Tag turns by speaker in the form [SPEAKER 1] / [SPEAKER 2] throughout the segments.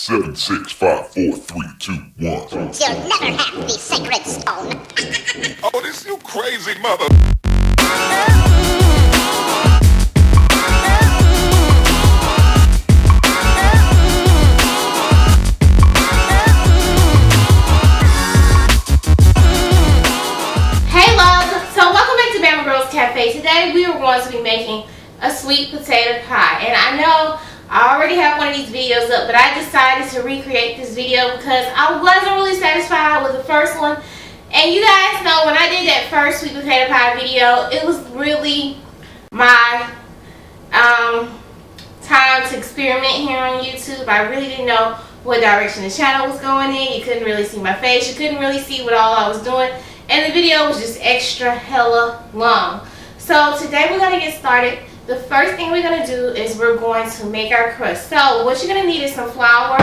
[SPEAKER 1] 7, 6, 5, 4, 3, 2, 1.
[SPEAKER 2] You'll never have the sacred stone.
[SPEAKER 1] Oh, this you crazy mother.
[SPEAKER 3] Hey loves, so welcome back to Bama Girls Cafe. Today we are going to be making a sweet potato pie, and I know I already have one of these videos up, but I decided to recreate this video because I wasn't really satisfied with the first one. And you guys know when I did that first sweet potato pie video, it was really my time to experiment here on YouTube. I really didn't know what direction the channel was going in. You couldn't really see my face. You couldn't really see what all I was doing. And the video was just extra hella long. So today we're going to get started. The first thing we're going to do is we're going to make our crust. So what you're going to need is some flour,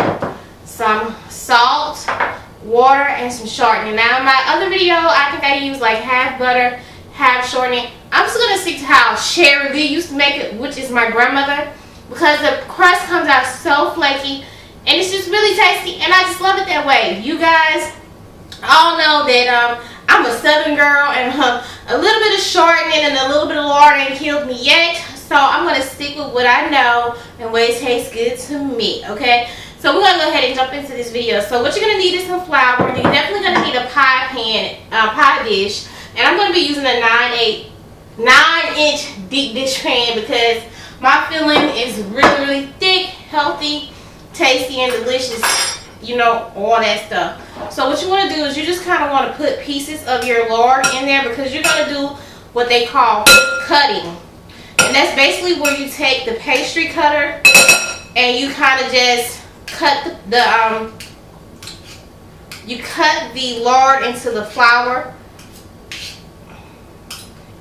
[SPEAKER 3] some salt, water, and some shortening. Now in my other video, I think I used like half butter, half shortening. I'm just going to stick to how Sherry Lee used to make it, which is my grandmother, because the crust comes out so flaky and it's just really tasty, and I just love it that way. You guys all know that I'm a southern girl, and a little bit of shortening and a little bit of lard ain't killed me yet. So I'm going to stick with what I know and what it tastes good to me, okay? So we're going to go ahead and jump into this video. So what you're going to need is some flour. You're definitely going to need a pie pan, pie dish. And I'm going to be using a 9-inch deep dish pan because my filling is really, really thick, healthy, tasty, and delicious. You know, all that stuff. So what you want to do is you just kind of want to put pieces of your lard in there because you're going to do what they call cutting. And that's basically where you take the pastry cutter and you kind of just cut you cut the lard into the flour.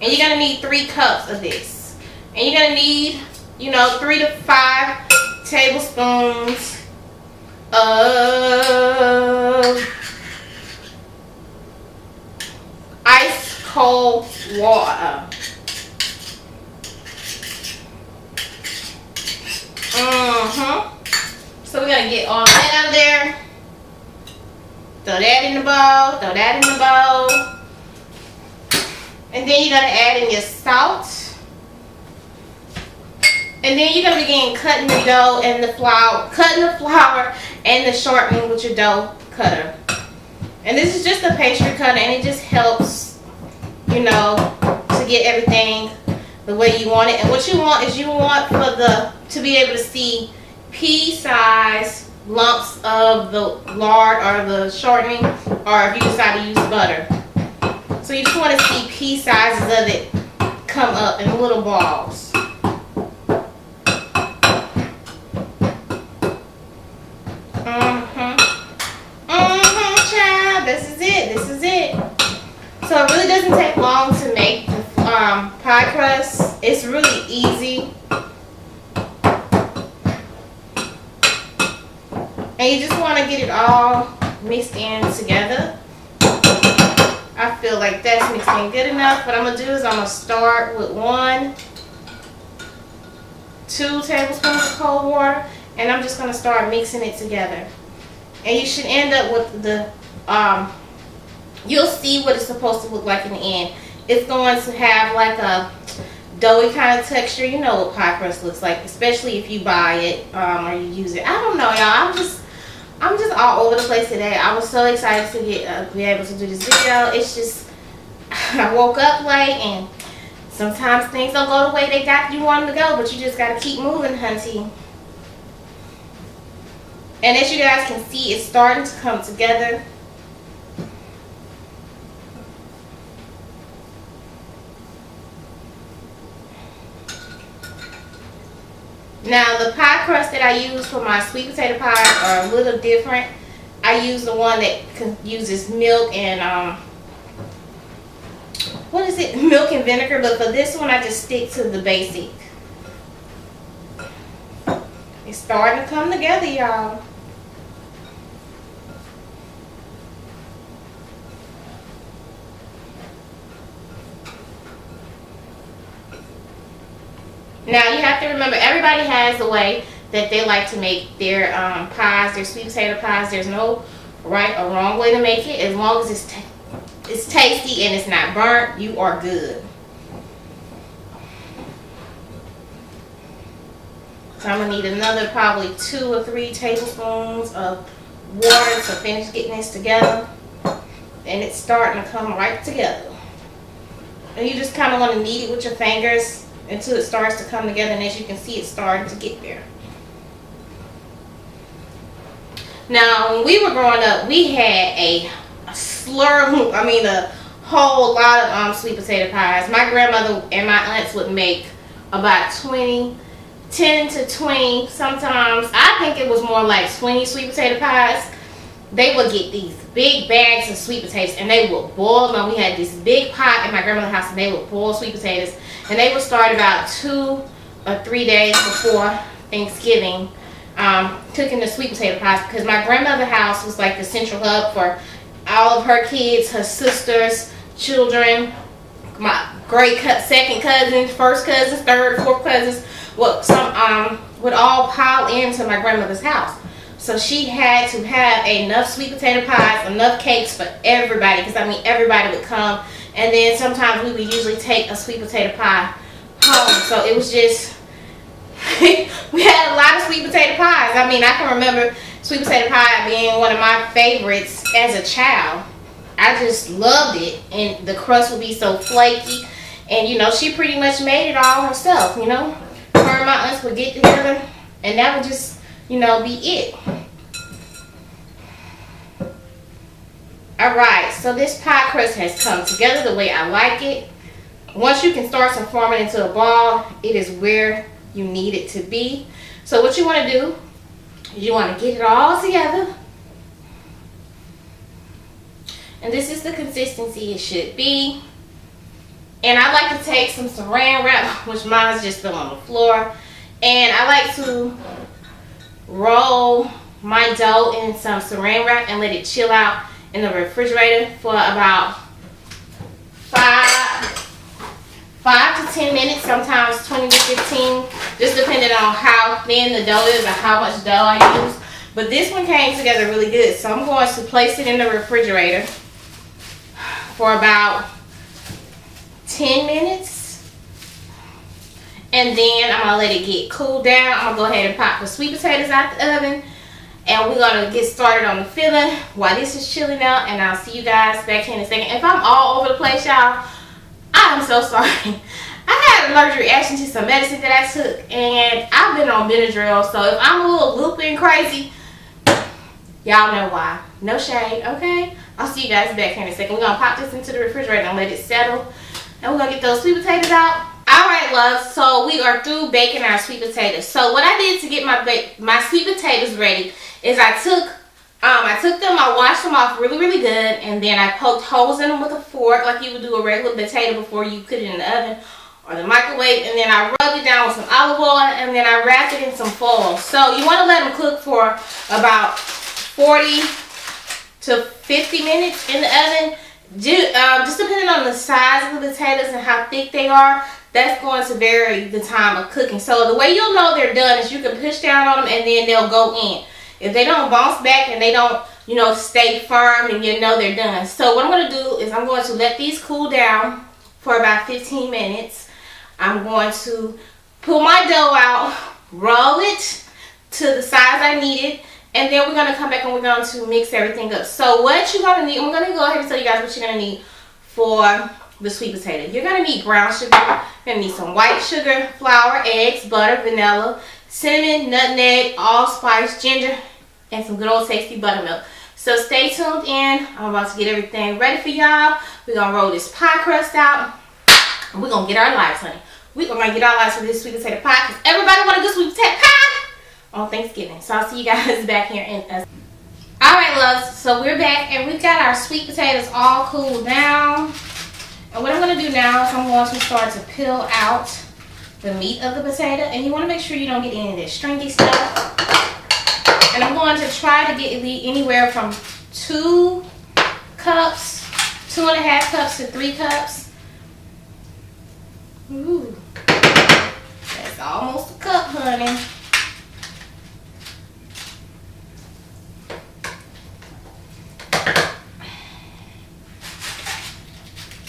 [SPEAKER 3] And you're going to need 3 cups of this. And you're going to need, you know, 3 to 5 tablespoons of ice cold water. So we're gonna get all that out of there. Throw that in the bowl. Throw that in the bowl. And then you're gonna add in your salt. And then you're gonna begin cutting the dough and the flour, and the shortening with your dough cutter. And this is just a pastry cutter, and it just helps, you know, to get everything the way you want it. And what you want is to be able to see pea-sized lumps of the lard or the shortening, or if you decide to use butter. So you just want to see pea sizes of it come up in little balls. Child, this is it. This is it. So it really doesn't take long to make the pie crust. It's really easy. And you just want to get it all mixed in together. I feel like that's mixed in good enough. What I'm going to do is I'm going to start with 2 tablespoons of cold water. And I'm just going to start mixing it together. And you should end up with the, you'll see what it's supposed to look like in the end. It's going to have like a doughy kind of texture. You know what pie crust looks like, especially if you buy it or you use it. I don't know, y'all. I'm just all over the place today. I was so excited to be able to do this video. It's just, I woke up late, and sometimes things don't go the way you want them to go, but you just got to keep moving, hunty. And as you guys can see, it's starting to come together. Now the pie crust that I use for my sweet potato pies are a little different. I use the one that uses milk and milk and vinegar, but for this one I just stick to the basic. It's starting to come together, y'all. Now you have to remember, everybody has a way that they like to make their pies, their sweet potato pies. There's no right or wrong way to make it. As long as it's tasty and it's not burnt, you are good. So I'm gonna need another probably 2 or 3 tablespoons of water to finish getting this together. And it's starting to come right together. And you just kind of want to knead it with your fingers until it starts to come together. And as you can see, it's starting to get there. Now, when we were growing up, we had a whole lot of sweet potato pies. My grandmother and my aunts would make about 10 to 20, sometimes I think it was more like 20 sweet potato pies. They would get these big bags of sweet potatoes and they would boil them. We had this big pot at my grandmother's house and they would boil sweet potatoes, and they would start about 2 or 3 days before Thanksgiving cooking the sweet potato pies, because my grandmother's house was like the central hub for all of her kids, her sisters, children, my second cousins, first cousins, third, fourth cousins. Well, some would all pile into my grandmother's house. So she had to have enough sweet potato pies, enough cakes for everybody, because I mean everybody would come, and then sometimes we would usually take a sweet potato pie home. So it was just we had a lot of sweet potato pies. I mean, I can remember sweet potato pie being one of my favorites as a child. I just loved it, and the crust would be so flaky, and you know, she pretty much made it all herself. You know, her and my aunts would get together, and that would just, you know, be it. Alright, so this pie crust has come together the way I like it. Once you can start to form it into a ball, it is where you need it to be. So what you want to do is you want to get it all together. And this is the consistency it should be. And I like to take some saran wrap, which mine's just still on the floor. And I like to roll my dough in some saran wrap and let it chill out in the refrigerator for about 5 to 10 minutes, sometimes 20 to 15, just depending on how thin the dough is or how much dough I use. But this one came together really good, so I'm going to place it in the refrigerator for about 10 minutes. And then I'm going to let it get cooled down. I'm going to go ahead and pop the sweet potatoes out the oven. And we're going to get started on the filling while this is chilling out. And I'll see you guys back here in a second. If I'm all over the place, y'all, I'm so sorry. I had an allergic reaction to some medicine that I took. And I've been on Benadryl. So if I'm a little loopy and crazy, y'all know why. No shade, okay? I'll see you guys back here in a second. We're going to pop this into the refrigerator and let it settle. And we're going to get those sweet potatoes out. Alright, loves, so we are through baking our sweet potatoes. So what I did to get my sweet potatoes ready is I took them, I washed them off really, really good, and then I poked holes in them with a fork like you would do a regular potato before you put it in the oven or the microwave, and then I rubbed it down with some olive oil, and then I wrapped it in some foil. So you want to let them cook for about 40 to 50 minutes in the oven. Just depending on the size of the potatoes and how thick they are, that's going to vary the time of cooking. So the way you'll know they're done is you can push down on them and then they'll go in. If they don't bounce back and they don't, you know, stay firm, and you know they're done. So what I'm going to do is I'm going to let these cool down for about 15 minutes. I'm going to pull my dough out, roll it to the size I need it, and then we're going to come back and we're going to mix everything up. So what you're going to need, I'm going to go ahead and tell you guys what you're going to need for the sweet potato. You're going to need brown sugar. You're going to need some white sugar, flour, eggs, butter, vanilla, cinnamon, nutmeg, allspice, ginger, and some good old tasty buttermilk. So stay tuned in. I'm about to get everything ready for y'all. We're going to roll this pie crust out. And we're going to get our lives, honey. We're going to get our lives for this sweet potato pie, because everybody want a good sweet potato pie on Thanksgiving. So I'll see you guys back here in a... Alright, loves. So we're back and we've got our sweet potatoes all cooled down. And what I'm going to do now is I'm going to start to peel out the meat of the potato. And you want to make sure you don't get any of this stringy stuff. And I'm going to try to get anywhere from 2 cups, 2.5 cups to 3 cups. Ooh, that's almost a cup, honey.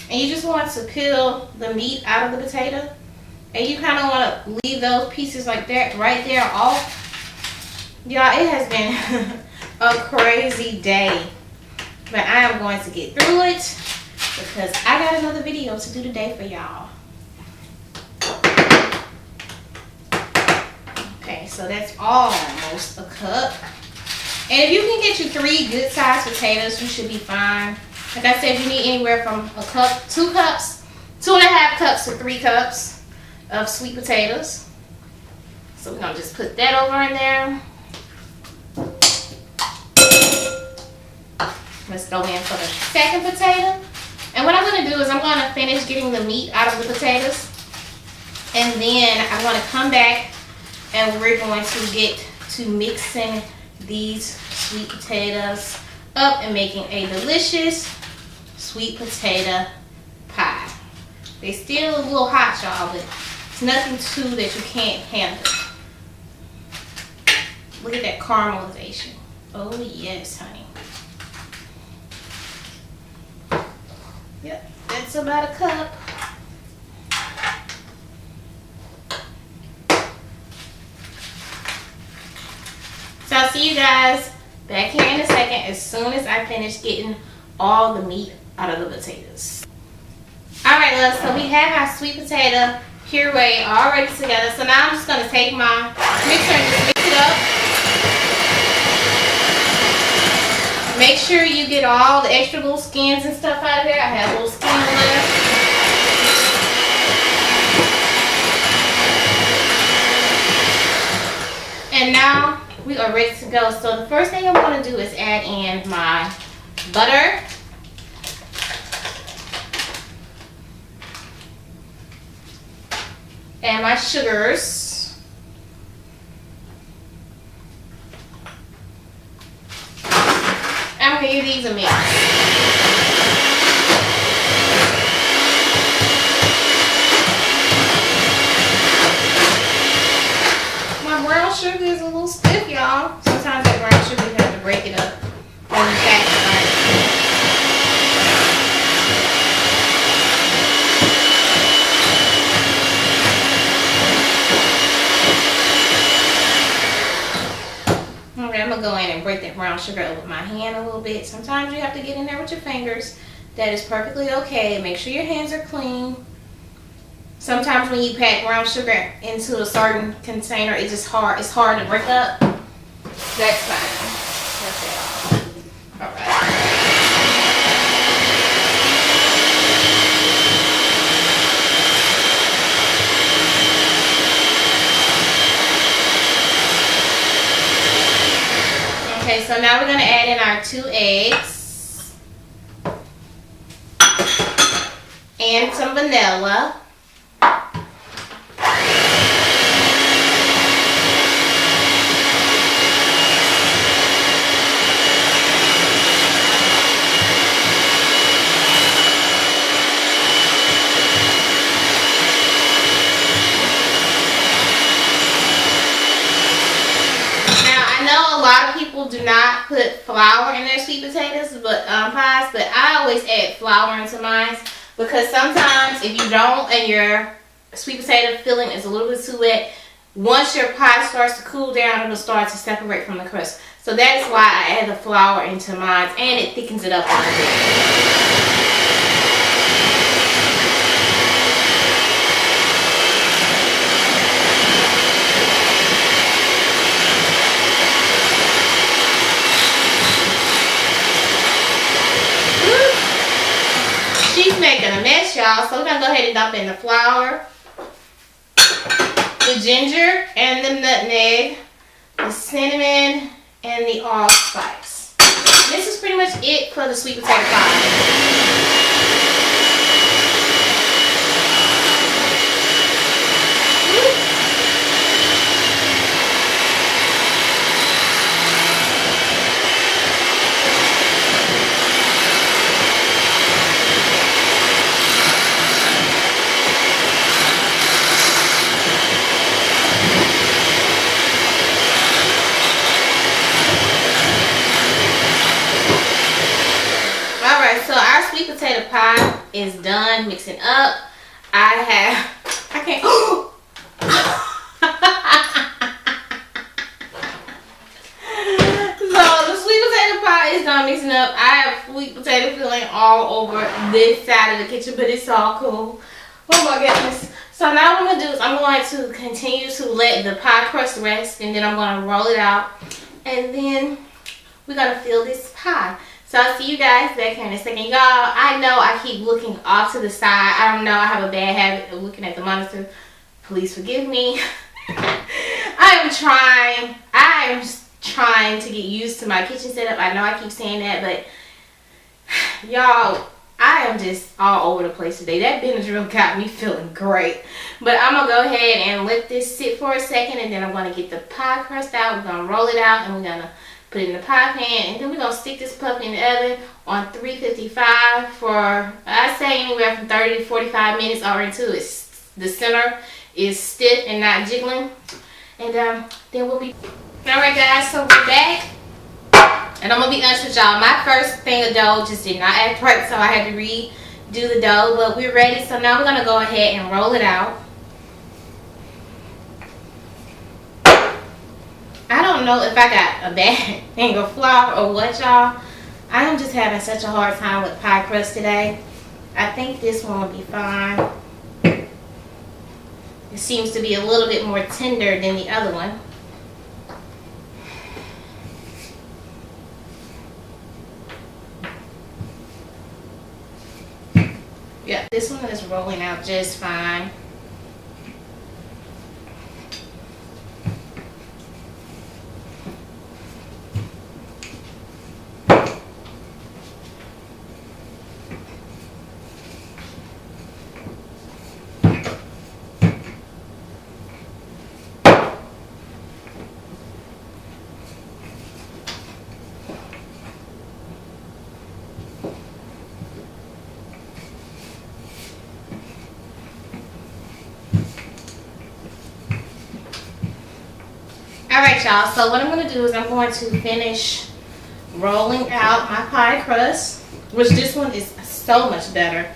[SPEAKER 3] And you just want to peel the meat out of the potato. And you kind of want to leave those pieces like that right there off. Y'all, it has been a crazy day. But I am going to get through it because I got another video to do today for y'all. Okay, so that's almost a cup. And if you can get you 3 good sized potatoes, you should be fine. Like I said, you need anywhere from a cup, 2 cups, 2.5 cups to 3 cups of sweet potatoes. So we're gonna just put that over in there. Let's go in for the second potato. And what I'm gonna do is I'm gonna finish getting the meat out of the potatoes. And then I'm gonna come back and we're going to get to mixing these sweet potatoes up and making a delicious sweet potato pie. They're still a little hot, y'all, but it's nothing too that you can't handle. Look at that caramelization. Oh yes, honey. Yep, that's about a cup. So I'll see you guys back here in a second as soon as I finish getting all the meat out of the potatoes. Alright, loves, so we have our sweet potato puree all ready together. So now I'm just going to take my mixer and just mix it up. Make sure you get all the extra little skins and stuff out of there. I have a little skin left. And now we are ready to go. So the first thing I'm going to do is add in my butter. And my sugars. I'm going to give these a mix. My brown sugar is a little stiff, y'all. Sometimes that brown sugar, you have to break it up when you pack it right. Okay, I'm going to go in and break that brown sugar up with my hand a little bit. Sometimes you have to get in there with your fingers. That is perfectly okay. Make sure your hands are clean. Sometimes when you pack brown sugar into a certain container, it's just hard. It's hard to break up. That's fine. That's it. All right. Okay, so now we're going to add in our 2 eggs and some vanilla. Do not put flour in their sweet potatoes pies, but I always add flour into mine because sometimes if you don't and your sweet potato filling is a little bit too wet, once your pie starts to cool down, it'll start to separate from the crust. So that is why I add the flour into mine, and it thickens it up a little bit. She's making a mess, y'all, so we're going to go ahead and dump in the flour, the ginger, and the nutmeg, the cinnamon, and the allspice. This is pretty much it for the sweet potato pie. Potato pie is done mixing up. I can't. So the sweet potato pie is done mixing up. I have sweet potato filling all over this side of the kitchen, but it's all cool. Oh my goodness. So now what I'm going to do is I'm going to continue to let the pie crust rest, and then I'm going to roll it out, and then we're going to fill this pie. So I'll see you guys back here in a second. Y'all, I know I keep looking off to the side. I don't know, I have a bad habit of looking at the monitor. Please forgive me. I am trying to get used to my kitchen setup. I know I keep saying that, but y'all, I am just all over the place today. That Benadryl got me feeling great. But I'm going to go ahead and let this sit for a second, and then I'm going to get the pie crust out. We're going to roll it out, and we're going to put it in the pie pan, and then we're going to stick this puppy in the oven on 355 for, I say, anywhere from 30 to 45 minutes or until the center is stiff and not jiggling. And then we'll be... Alright guys, so we're back. And I'm going to be honest with y'all, my first thing of dough just did not act right, so I had to redo the dough. But we're ready, so now we're going to go ahead and roll it out. I don't know if I got a bad thing of flour or what, y'all. I am just having such a hard time with pie crust today. I think this one will be fine. It seems to be a little bit more tender than the other one. Yeah, this one is rolling out just fine. Alright y'all, so what I'm going to do is I'm going to finish rolling out my pie crust, which this one is so much better.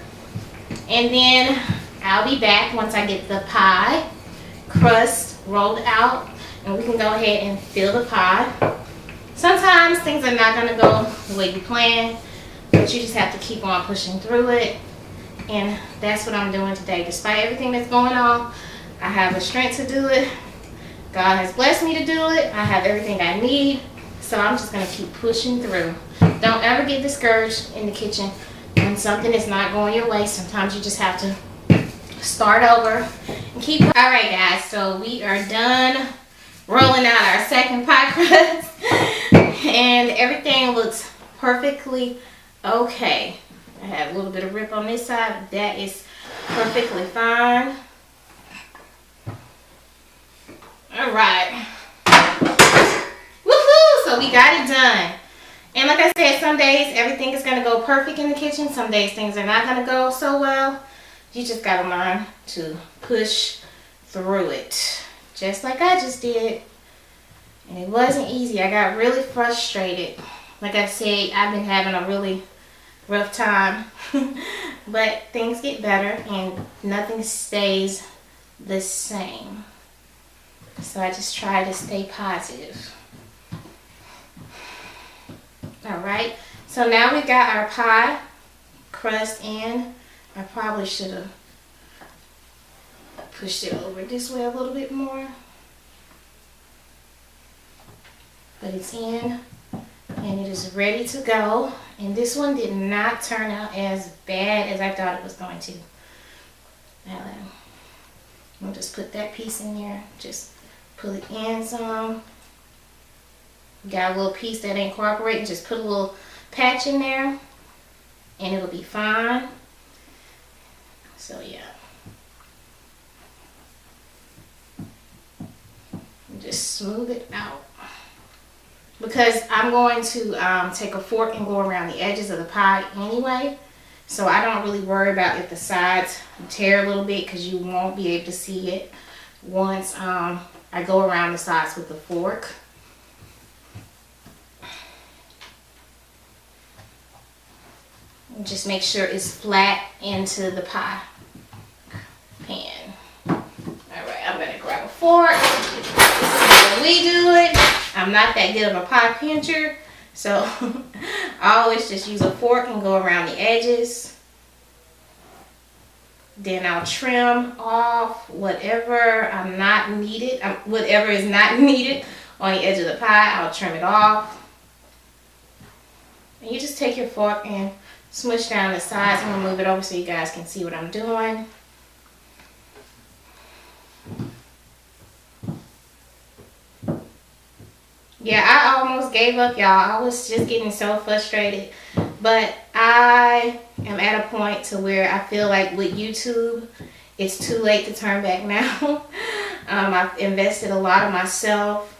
[SPEAKER 3] And then I'll be back once I get the pie crust rolled out, and we can go ahead and fill the pie. Sometimes things are not going to go the way you plan, but you just have to keep on pushing through it. And that's what I'm doing today. Despite everything that's going on, I have the strength to do it. God has blessed me to do it. I have everything I need. So I'm just going to keep pushing through. Don't ever get discouraged in the kitchen when something is not going your way. Sometimes you just have to start over and keep. Alright guys, so we are done rolling out our second pie crust. And everything looks perfectly okay. I have a little bit of rip on this side, but that is perfectly fine. Alright. Woohoo! So we got it done. And like I said, some days everything is going to go perfect in the kitchen. Some days things are not going to go so well. You just got to learn to push through it. Just like I just did. And it wasn't easy. I got really frustrated. Like I said, I've been having a really rough time. But things get better and nothing stays the same. So I just try to stay positive. Alright, so now we got our pie crust in. I probably should have pushed it over this way a little bit more. But it's in and it is ready to go. And this one did not turn out as bad as I thought it was going to. Now I'll just put that piece in there. Just pull it in some. Got a little piece that ain't cooperating, just put a little patch in there and it'll be fine. So yeah. Just smooth it out. Because I'm going to take a fork and go around the edges of the pie anyway. So I don't really worry about if the sides tear a little bit, because you won't be able to see it once I go around the sides with the fork. Just make sure it's flat into the pie pan. Alright, I'm going to grab a fork. This is how we do it. I'm not that good of a pie pincher, so I always just use a fork and go around the edges. Then I'll trim off whatever whatever is not needed on the edge of the pie. I'll trim it off. And you just take your fork and smush down the sides. I'm going to move it over so you guys can see what I'm doing. Yeah, I almost gave up, y'all. I was just getting so frustrated. But I am at a point to where I feel like with YouTube, it's too late to turn back now. I've invested a lot of myself.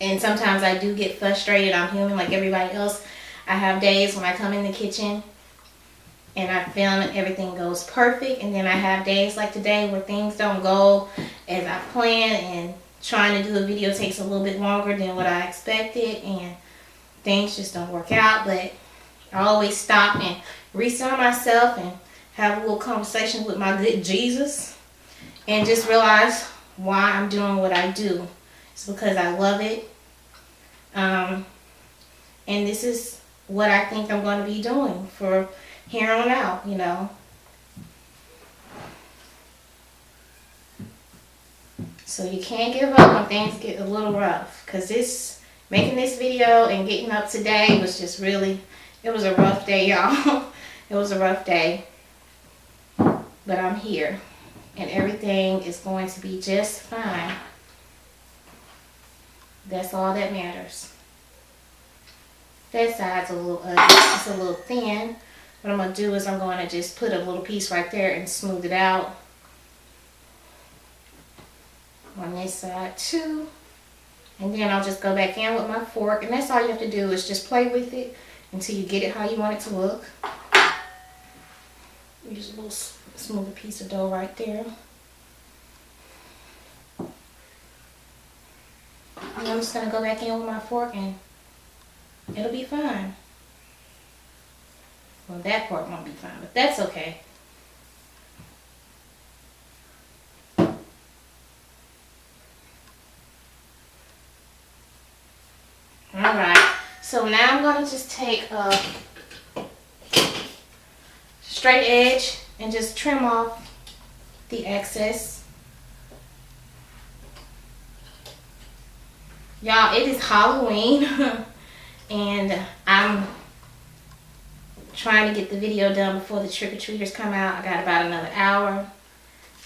[SPEAKER 3] And sometimes I do get frustrated. I'm human like everybody else. I have days when I come in the kitchen and I film and everything goes perfect. And then I have days like today where things don't go as I planned, and trying to do a video takes a little bit longer than what I expected, and things just don't work out. But I always stop and recenter myself and have a little conversation with my good Jesus and just realize why I'm doing what I do. It's because I love it. And this is what I think I'm going to be doing for here on out, you know. So you can't give up when things get a little rough, because making this video and getting up today was just really, it was a rough day, y'all. It was a rough day, but I'm here and everything is going to be just fine. That's all that matters. That side's a little ugly, it's a little thin. What I'm going to do is I'm going to just put a little piece right there and smooth it out on this side too. And then I'll just go back in with my fork, and that's all you have to do is just play with it until you get it how you want it to look. Use a little smoother piece of dough right there. And I'm just going to go back in with my fork and it'll be fine. Well, that part won't be fine, but that's okay. Alright, so now I'm going to just take a straight edge and just trim off the excess. Y'all, it is Halloween and I'm trying to get the video done before the trick-or-treaters come out. I got about another hour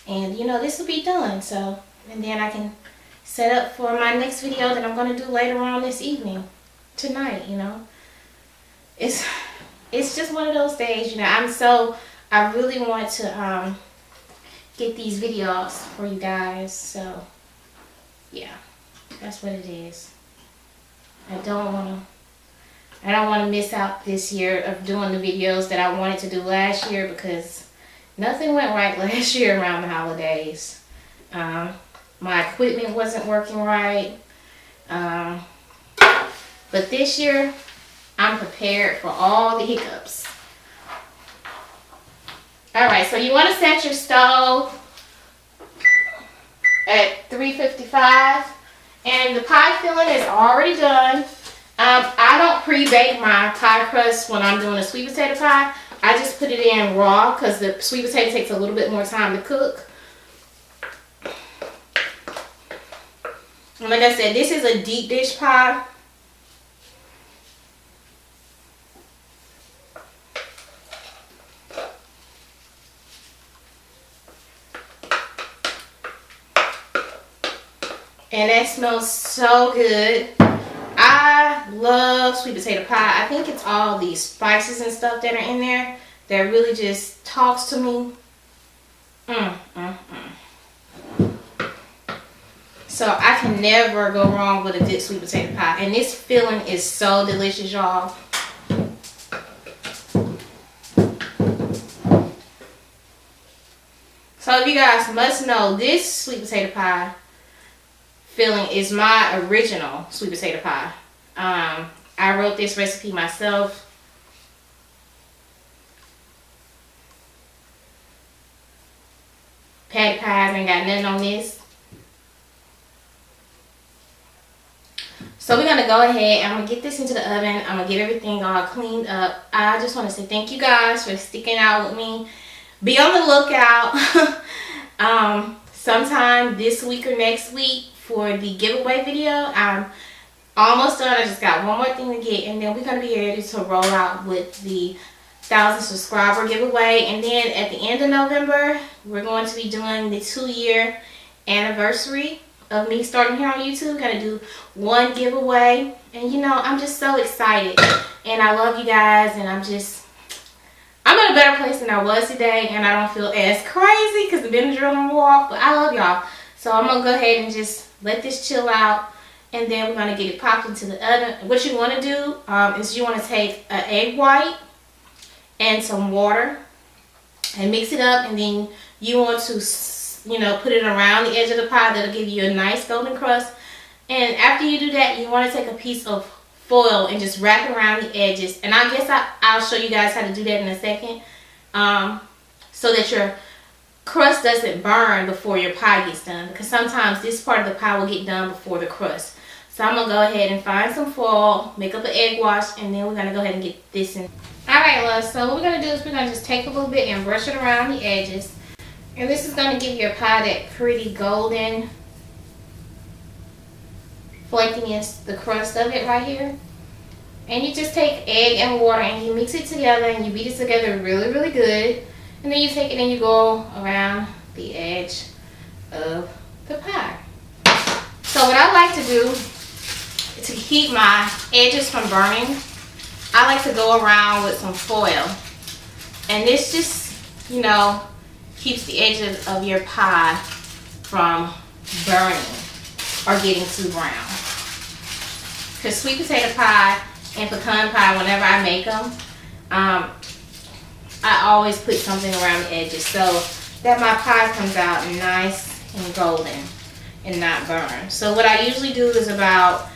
[SPEAKER 3] and you know this will be done, so, and then I can set up for my next video that I'm going to do later on this evening, tonight, you know. It's just one of those days, you know. I really want to get these videos for you guys, so yeah, that's what it is. I don't want to miss out this year of doing the videos that I wanted to do last year, because nothing went right last year around the holidays. My equipment wasn't working right. But this year, I'm prepared for all the hiccups. Alright, so you want to set your stove at 355. And the pie filling is already done. I don't pre-bake my pie crust when I'm doing a sweet potato pie. I just put it in raw because the sweet potato takes a little bit more time to cook. And like I said, this is a deep dish pie. And that smells so good. I love sweet potato pie. I think it's all these spices and stuff that are in there that really just talks to me. So I can never go wrong with a good sweet potato pie. And this filling is so delicious, y'all. So if you guys must know, this sweet potato pie filling is my original sweet potato pie. I wrote this recipe myself. patty pies. Ain't got nothing on this. So we're gonna go ahead. I'm gonna get this into the oven. I'm gonna get everything all cleaned up. I just want to say thank you guys for sticking out with me. Be on the lookout sometime this week or next week for the giveaway video. I'm almost done. I just got one more thing to get, and then we're gonna be ready to roll out with the 1,000 subscriber giveaway. And then at the end of November, we're going to be doing the 2-year anniversary of me starting here on YouTube. Gonna do one giveaway, and you know, I'm just so excited, and I love you guys, and I'm in a better place than I was today, and I don't feel as crazy because the Benadryl on the wall, but I love y'all. So I'm gonna go ahead and just let this chill out, and then we're gonna get it popped into the oven. What you want to do is you want to take an egg white and some water and mix it up, and then you want to, you know, put it around the edge of the pie. That'll give you a nice golden crust. And after you do that, you want to take a piece of foil and just wrap it around the edges. And I guess I'll show you guys how to do that in a second, so that your crust doesn't burn before your pie gets done, because sometimes this part of the pie will get done before the crust. So I'm gonna go ahead and find some foil, make up an egg wash, and then we're gonna go ahead and get this in. Alright, love, so what we're gonna do is we're gonna just take a little bit and brush it around the edges. And this is going to give your pie that pretty golden flakiness, the crust of it right here. And you just take egg and water and you mix it together and you beat it together really, really good. And then you take it and you go around the edge of the pie. So what I like to do to keep my edges from burning, I like to go around with some foil. And this just, you know, keeps the edges of your pie from burning or getting too brown. Because sweet potato pie and pecan pie, whenever I make them, I always put something around the edges so that my pie comes out nice and golden and not burn. So what I usually do is about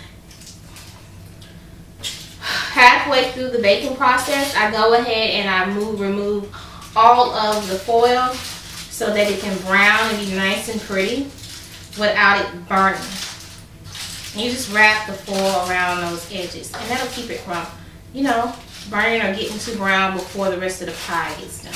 [SPEAKER 3] halfway through the baking process, I go ahead and I remove all of the foil so that it can brown and be nice and pretty without it burning. And you just wrap the foil around those edges, and that'll keep it from, you know, burning or getting too brown before the rest of the pie gets done.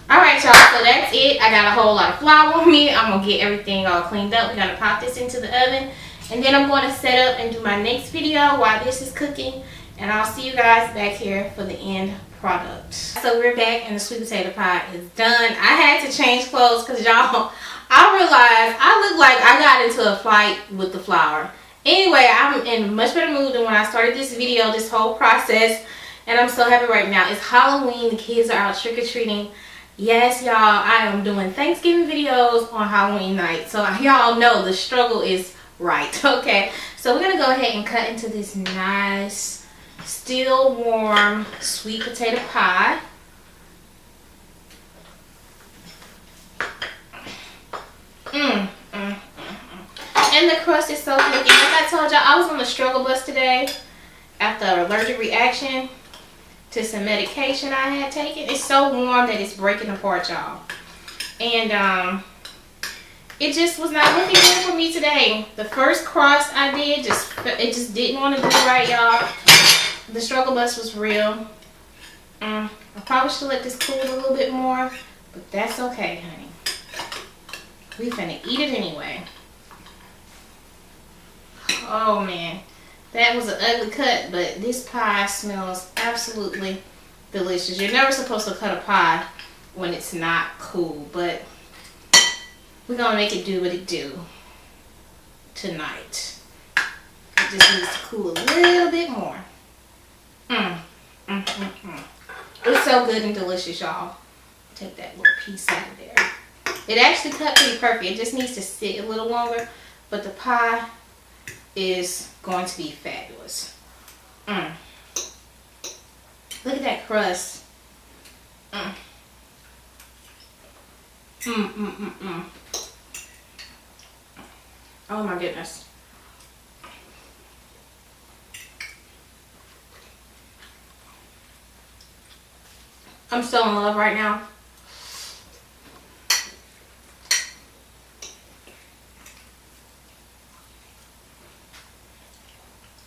[SPEAKER 3] Alright, y'all, so that's it. I got a whole lot of flour on me. I'm going to get everything all cleaned up. We're going to pop this into the oven, and then I'm going to set up and do my next video while this is cooking, and I'll see you guys back here for the end product. So we're back, and the sweet potato pie is done. I had to change clothes because, y'all, I realized I look like I got into a fight with the flour. Anyway, I'm in a much better mood than when I started this video, this whole process, and I'm so happy right now. It's Halloween. The kids are out trick-or-treating. Yes, y'all, I am doing Thanksgiving videos on Halloween night, so y'all know the struggle is right. Okay, so we're gonna go ahead and cut into this nice, still warm sweet potato pie. And the crust is so flaky. Like I told y'all, I was on the struggle bus today after an allergic reaction to some medication I had taken. It's so warm that it's breaking apart, y'all. And it just was not looking good for me today. The first crust I did, it just didn't want to do right, y'all. The struggle bus was real. I probably should let this cool a little bit more, but that's okay, honey. We finna eat it anyway. Oh man, that was an ugly cut, but this pie smells absolutely delicious. You're never supposed to cut a pie when it's not cool, but we're gonna make it do what it do tonight. It just needs to cool a little bit more. It's so good and delicious, y'all. Take that little piece out of there. It actually cut pretty perfect. It just needs to sit a little longer, but the pie is going to be fabulous. Look at that crust. Oh my goodness. I'm so in love right now.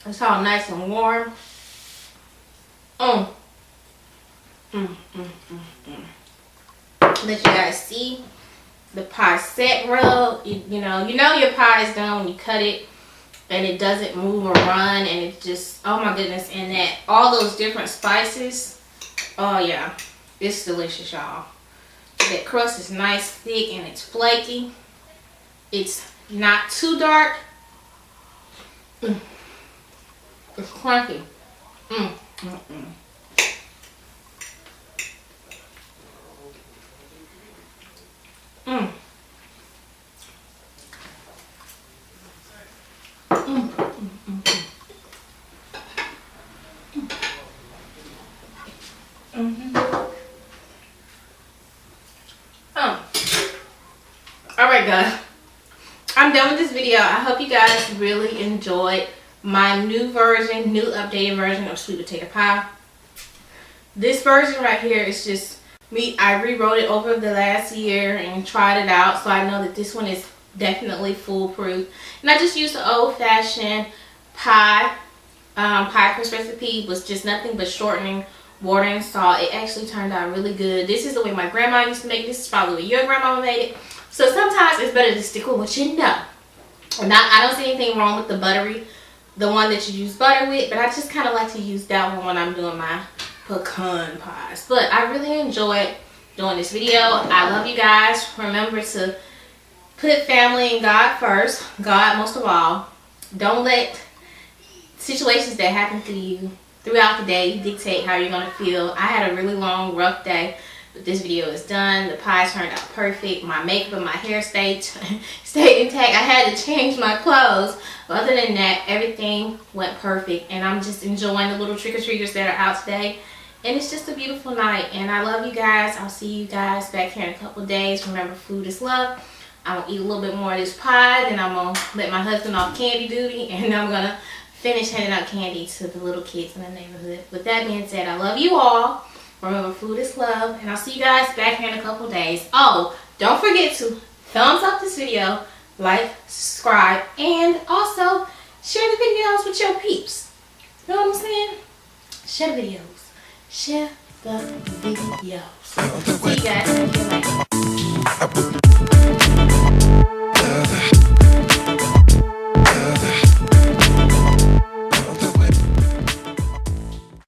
[SPEAKER 3] It's all nice and warm. Let you guys see the pie set real. You know your pie is done when you cut it and it doesn't move or run, and it just, oh my goodness, and that all those different spices. Oh yeah, it's delicious, y'all. That crust is nice, thick, and it's flaky. It's not too dark. It's crunchy. Alright guys, I'm done with this video. I hope you guys really enjoyed my new updated version of sweet potato pie. This version right here is just me. I rewrote it over the last year and tried it out, so I know that this one is definitely foolproof. And I just used the old-fashioned pie crust recipe. It was just nothing but shortening, water, and salt. It actually turned out really good. This is the way my grandma used to make it. This is probably the way your grandma made it. So sometimes it's better to stick with what you know. I don't see anything wrong with the one that you use butter with, but I just kind of like to use that one when I'm doing my pecan pies. But I really enjoyed doing this video. I love you guys. Remember to put family and God first. God most of all. Don't let situations that happen to you throughout the day dictate how you're going to feel. I had a really long, rough day, but this video is done. The pie turned out perfect. My makeup and my hair stayed intact. I had to change my clothes. But other than that, everything went perfect. And I'm just enjoying the little trick-or-treaters that are out today. And it's just a beautiful night. And I love you guys. I'll see you guys back here in a couple of days. Remember, food is love. I'm going to eat a little bit more of this pie. Then I'm going to let my husband off candy duty. And I'm going to finish handing out candy to the little kids in the neighborhood. With that being said, I love you all. Remember, food is love. And I'll see you guys back here in a couple of days. Oh, don't forget to thumbs up this video, like, subscribe, and also share the videos with your peeps. You know what I'm saying? Share the videos. Share the videos. See you guys. See you later.